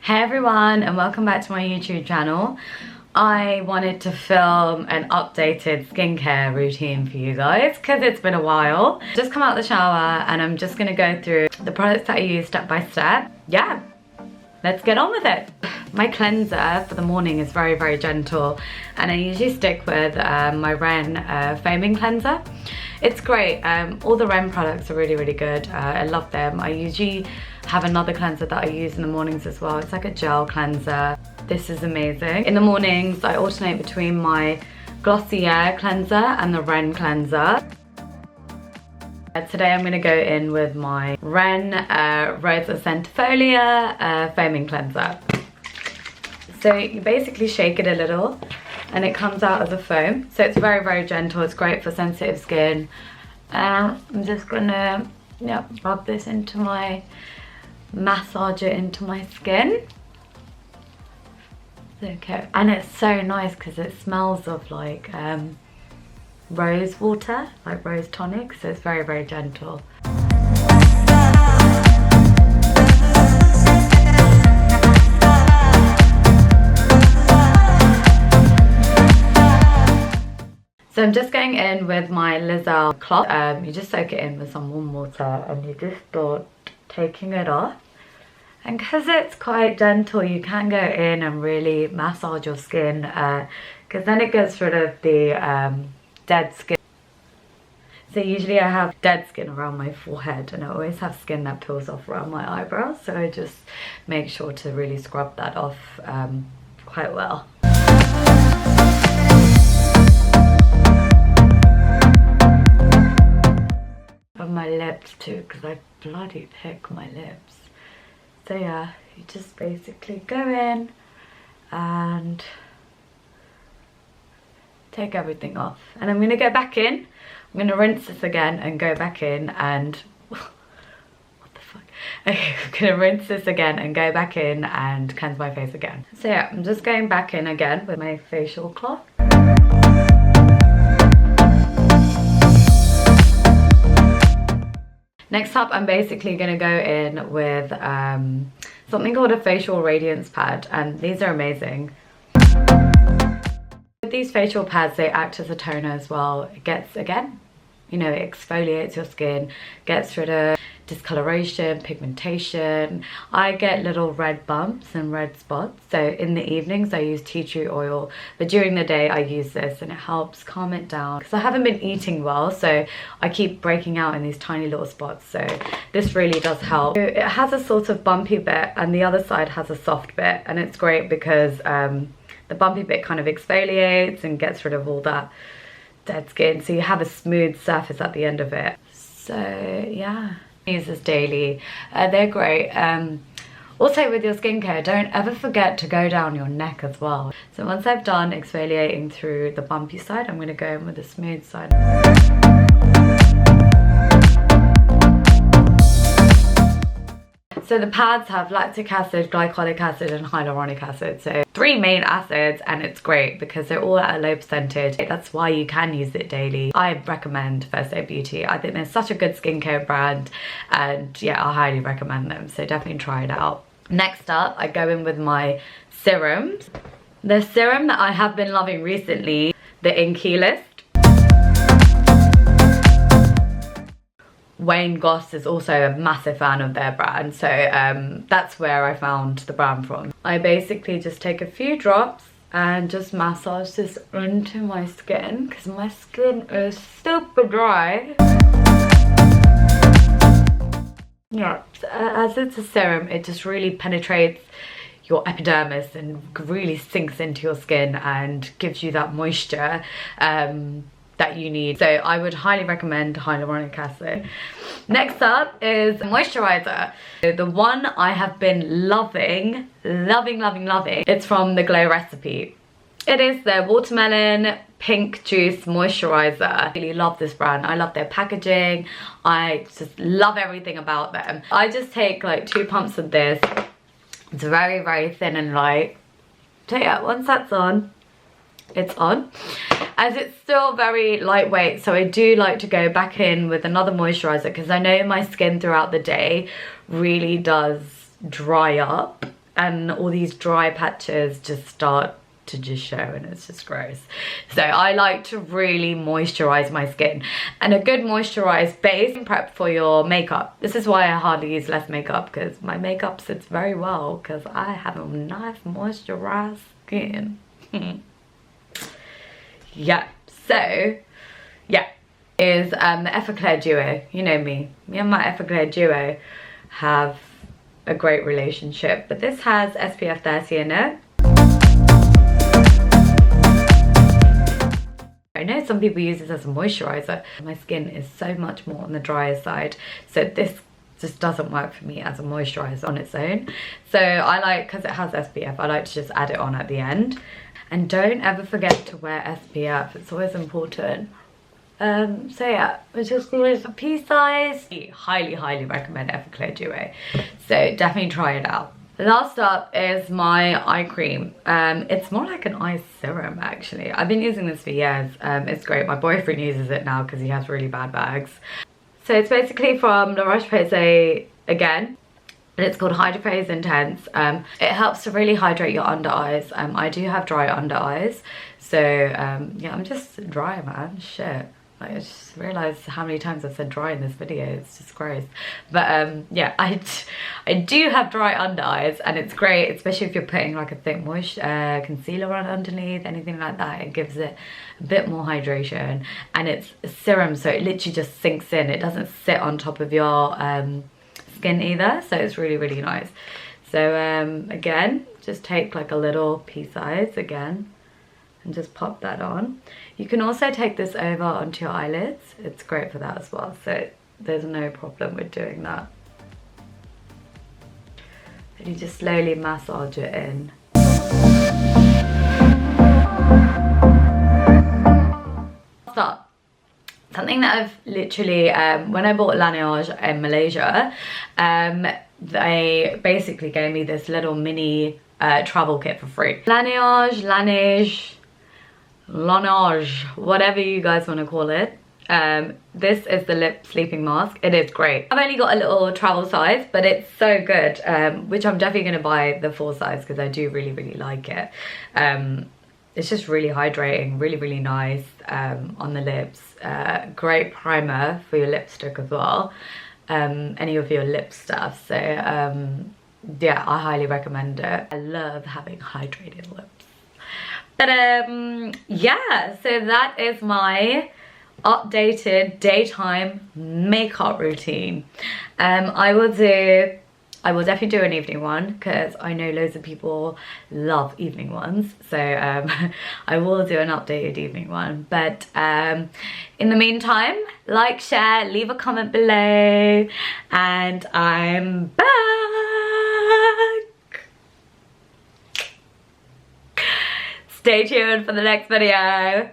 Hey everyone, and welcome back to my YouTube channel. I wanted to film an updated skincare routine for you guys because it's been a while. Just come out of the shower and I'm just gonna go through the products that I use step by step. Yeah, let's get on with it. My cleanser for the morning is very, very gentle, and I usually stick with my Ren foaming cleanser. It's great. All the Ren products are really, really good. I love them. I usually have another cleanser that I use in the mornings as well. It's like a gel cleanser. This is amazing. In the mornings, I alternate between my Glossier cleanser and the Ren cleanser. Today I'm going to go in with my Ren Rosa Centifolia foaming cleanser. So you basically shake it a little and it comes out as a foam. So it's very, very gentle. It's great for sensitive skin. I'm just gonna rub this into my, massage it into my skin. Okay, and it's so nice because it smells of like rose water, like rose tonic. So it's very, very gentle. So I'm just going in with my Lizelle cloth. You just soak it in with some warm water and you just start taking it off. And because it's quite gentle, you can go in and really massage your skin because then it gets rid of the dead skin. So usually I have dead skin around my forehead and I always have skin that peels off around my eyebrows. So I just make sure to really scrub that off quite well. On my lips too, because I bloody pick my lips. So yeah, you just basically go in and take everything off. And I'm going to go back in. I'm going to rinse this again and go back in and what the fuck? Okay, I'm going to rinse this again and go back in and cleanse my face again. So yeah, I'm just going back in again with my facial cloth. Next up, I'm basically going to go in with something called a facial radiance pad, and these are amazing. With these facial pads, they act as a toner as well. It gets, again, it exfoliates your skin, gets rid of discoloration, pigmentation. I get little red bumps and red spots, so in the evenings I use tea tree oil, but during the day I use this and it helps calm it down because I haven't been eating well, so I keep breaking out in these tiny little spots. So this really does help. It has a sort of bumpy bit and the other side has a soft bit, and it's great because the bumpy bit kind of exfoliates and gets rid of all that dead skin, so you have a smooth surface at the end of it. So yeah, use this daily. They're great. Also with your skincare, don't ever forget to go down your neck as well. So once I've done exfoliating through the bumpy side, I'm going to go in with the smooth side. So the pads have lactic acid, glycolic acid and hyaluronic acid. So 3 main acids, and it's great because they're all at a low percentage. That's why you can use it daily. I recommend First Aid Beauty. I think they're such a good skincare brand, and yeah, I highly recommend them. So definitely try it out. Next up, I go in with my serums. The serum that I have been loving recently, the Inkey list. Wayne Goss is also a massive fan of their brand, so that's where I found the brand from. I basically just take a few drops and just massage this into my skin because my skin is super dry. Yeah, as it's a serum, it just really penetrates your epidermis and really sinks into your skin and gives you that moisture that you need. So I would highly recommend hyaluronic acid. Next up is moisturiser. The one I have been loving. It's from the Glow Recipe. It is their watermelon pink juice moisturiser. I really love this brand. I love their packaging. I just love everything about them. I just take like 2 pumps of this. It's very, very thin and light. So yeah, once that's on, it's on. As it's still very lightweight, so I do like to go back in with another moisturizer because I know my skin throughout the day really does dry up and all these dry patches just start to just show, and it's just gross. So I like to really moisturize my skin, and a good moisturized base prep for your makeup. This is why I hardly use less makeup, because my makeup sits very well because I have a nice moisturized skin. Yeah, so yeah, is the Effaclar duo. You know me and my Effaclar duo have a great relationship, but this has SPF 30 in it. I know some people use this as a moisturizer. My skin is so much more on the drier side, so this just doesn't work for me as a moisturizer on its own. So I like, because it has SPF, I like to just add it on at the end. And don't ever forget to wear SPF, it's always important. So yeah, which is always a pea size. Highly recommend Effaclar duo, so definitely try it out. Last up is my eye cream. It's more like an eye serum actually. I've been using this for years. It's great. My boyfriend uses it now because he has really bad bags. So it's basically from the Roche Posay again. And it's called Hydraphase Intense. It helps to really hydrate your under eyes. I do have dry under eyes. So yeah, I'm just dry, man. Shit. Like, I just realised how many times I've said dry in this video. It's just gross. But yeah, I do have dry under eyes, and it's great, especially if you're putting like a thick concealer on underneath, anything like that. It gives it a bit more hydration, and it's a serum, so it literally just sinks in. It doesn't sit on top of your skin either, so it's really nice. So again, just take like a little pea size again and just pop that on. You can also take this over onto your eyelids. It's great for that as well, so there's no problem with doing that. And you just slowly massage it in. Stop. Something that I've literally, when I bought Laneige in Malaysia, they basically gave me this little mini travel kit for free. Laneige, whatever you guys want to call it. This is the lip sleeping mask. It is great. I've only got a little travel size, but it's so good, which I'm definitely going to buy the full size because I do really like it. It's just really hydrating, really nice on the lips. Great primer for your lipstick as well, any of your lip stuff. So yeah, I highly recommend it. I love having hydrated lips. But yeah, so that is my updated daytime makeup routine. I will definitely do an evening one because I know loads of people love evening ones. So I will do an updated evening one. But in the meantime, like, share, leave a comment below, and I'm back. Stay tuned for the next video.